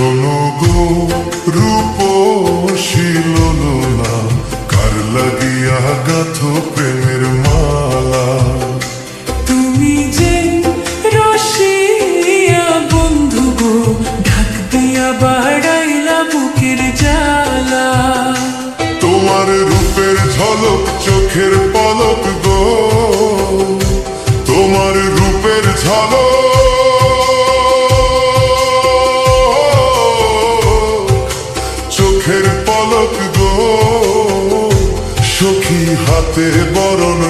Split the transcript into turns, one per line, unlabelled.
শোনো গো রূপসী লোলনা, কার লাগিয়া গাথো প্রেমের মালা।
তুমি যে রসিয়া বন্ধু গো, ঢাক দিয়া বাড়াইলা বুকের জ্বালা।
তোমার রূপের ঝলক চোখের পলক গো, তোমার রূপের ঝলক চোখের পলক গো, সখী হাতে বরণ